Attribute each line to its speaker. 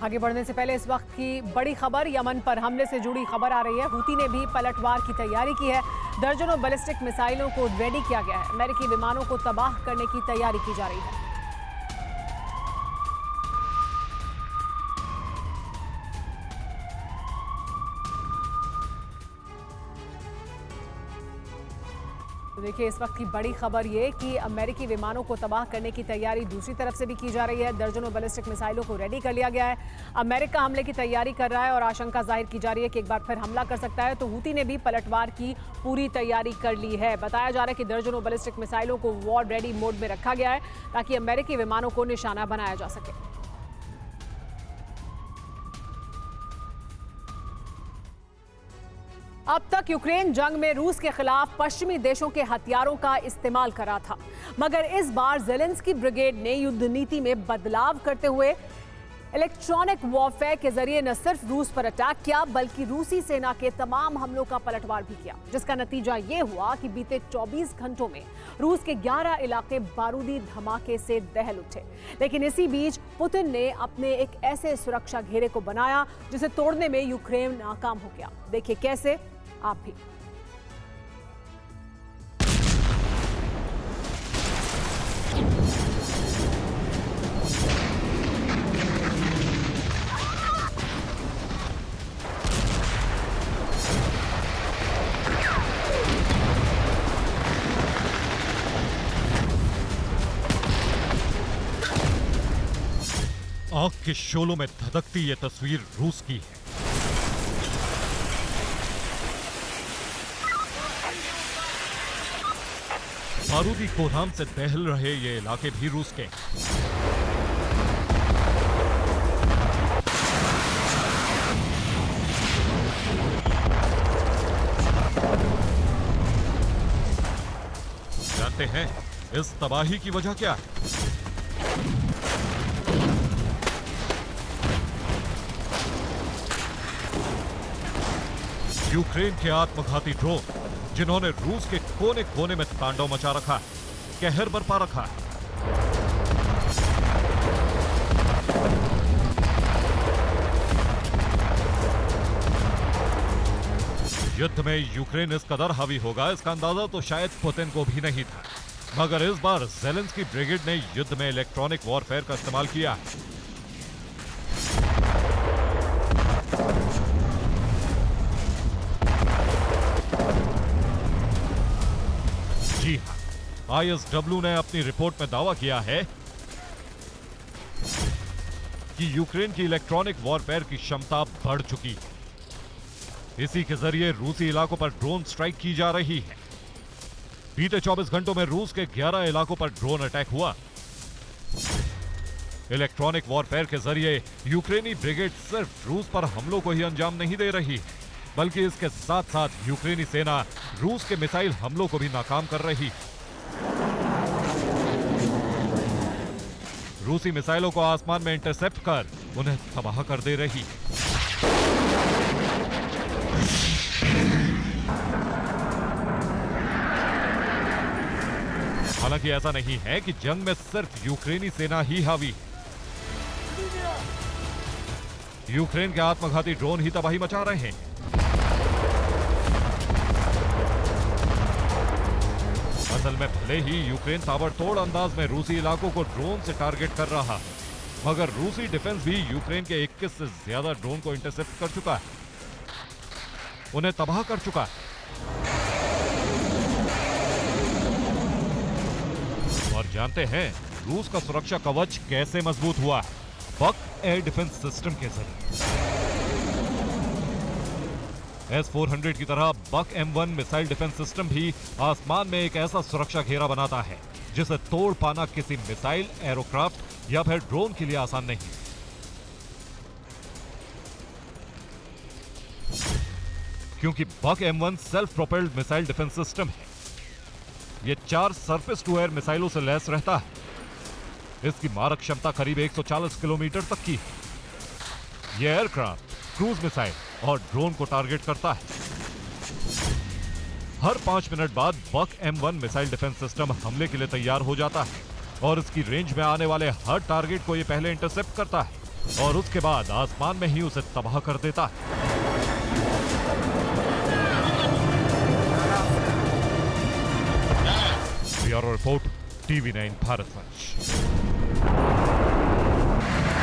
Speaker 1: आगे बढ़ने से पहले इस वक्त की बड़ी खबर, यमन पर हमले से जुड़ी खबर आ रही है। हूती ने भी पलटवार की तैयारी की है। दर्जनों बैलिस्टिक मिसाइलों को रेडी किया गया है। अमेरिकी विमानों को तबाह करने की तैयारी की जा रही है। तो देखिए, इस वक्त की बड़ी खबर ये कि अमेरिकी विमानों को तबाह करने की तैयारी दूसरी तरफ से भी की जा रही है। दर्जनों बैलिस्टिक मिसाइलों को रेडी कर लिया गया है। अमेरिका हमले की तैयारी कर रहा है और आशंका जाहिर की जा रही है कि एक बार फिर हमला कर सकता है। तो हूती ने भी पलटवार की पूरी तैयारी कर ली है। बताया जा रहा है कि दर्जनों बैलिस्टिक मिसाइलों को वॉर रेडी मोड में रखा गया है ताकि अमेरिकी विमानों को निशाना बनाया जा सके। अब तक यूक्रेन जंग में रूस के खिलाफ पश्चिमी देशों के हथियारों का इस्तेमाल कर रहा था, मगर इस बार ज़ेलेंस्की ब्रिगेड ने युद्ध नीति में बदलाव करते हुए इलेक्ट्रॉनिक वॉरफेयर के जरिए न सिर्फ रूस पर अटैक किया बल्कि रूसी सेना के तमाम हमलों का पलटवार भी किया, जिसका नतीजा ये हुआ कि बीते 24 घंटों में रूस के 11 इलाके बारूदी धमाके से दहल उठे। लेकिन इसी बीच पुतिन ने अपने एक ऐसे सुरक्षा घेरे को बनाया जिसे तोड़ने में यूक्रेन नाकाम हो गया। देखिए कैसे, आप भी।
Speaker 2: आग के शोलों में धधकती ये तस्वीर रूस की है। बारूदी कोहराम से दहल रहे ये इलाके भी रूस के। जानते हैं इस तबाही की वजह क्या है? यूक्रेन के आत्मघाती ड्रोन, जिन्होंने रूस के कोने कोने में तांडव मचा रखा है, कहर बरपा रखा है। युद्ध में यूक्रेन इस कदर हावी होगा, इसका अंदाजा तो शायद पुतिन को भी नहीं था, मगर इस बार ज़ेलेंस्की ब्रिगेड ने युद्ध में इलेक्ट्रॉनिक वॉरफेयर का इस्तेमाल किया है। जी हां, आईएसडब्ल्यू ने अपनी रिपोर्ट में दावा किया है कि यूक्रेन की इलेक्ट्रॉनिक वॉरफेयर की क्षमता बढ़ चुकी है। इसी के जरिए रूसी इलाकों पर ड्रोन स्ट्राइक की जा रही है। बीते 24 घंटों में रूस के 11 इलाकों पर ड्रोन अटैक हुआ। इलेक्ट्रॉनिक वॉरफेयर के जरिए यूक्रेनी ब्रिगेड सिर्फ रूस पर हमलों को ही अंजाम नहीं दे रही, बल्कि इसके साथ साथ यूक्रेनी सेना रूस के मिसाइल हमलों को भी नाकाम कर रही। रूसी मिसाइलों को आसमान में इंटरसेप्ट कर उन्हें तबाह कर दे रही। हालांकि ऐसा नहीं है कि जंग में सिर्फ यूक्रेनी सेना ही हावी। यूक्रेन के आत्मघाती ड्रोन ही तबाही मचा रहे हैं। असल में भले ही यूक्रेन ताबड़तोड़ अंदाज में रूसी इलाकों को ड्रोन से टारगेट कर रहा, मगर रूसी डिफेंस भी यूक्रेन के 21 से ज्यादा ड्रोन को इंटरसेप्ट कर चुका है, उन्हें तबाह कर चुका है। और जानते हैं रूस का सुरक्षा कवच कैसे मजबूत हुआ है? बक एयर डिफेंस सिस्टम के जरिए। S-400 की तरह बक M1 मिसाइल डिफेंस सिस्टम भी आसमान में एक ऐसा सुरक्षा घेरा बनाता है जिसे तोड़ पाना किसी मिसाइल, एरोक्राफ्ट या फिर ड्रोन के लिए आसान नहीं। क्योंकि बक M1 self propelled missile defence system है। यह 4 सरफेस टू एयर मिसाइलों से लैस रहता है। इसकी मारक क्षमता करीब 140 किलोमीटर तक की है। यह एयरक्राफ्ट, क्रूज मिसाइल और ड्रोन को टारगेट करता है। हर 5 मिनट बाद बक M1 मिसाइल डिफेंस सिस्टम हमले के लिए तैयार हो जाता है और इसकी रेंज में आने वाले हर टारगेट को यह पहले इंटरसेप्ट करता है। और उसके बाद आसमान में ही उसे तबाह कर देता है। Bureau report, TV9 भारतवंश।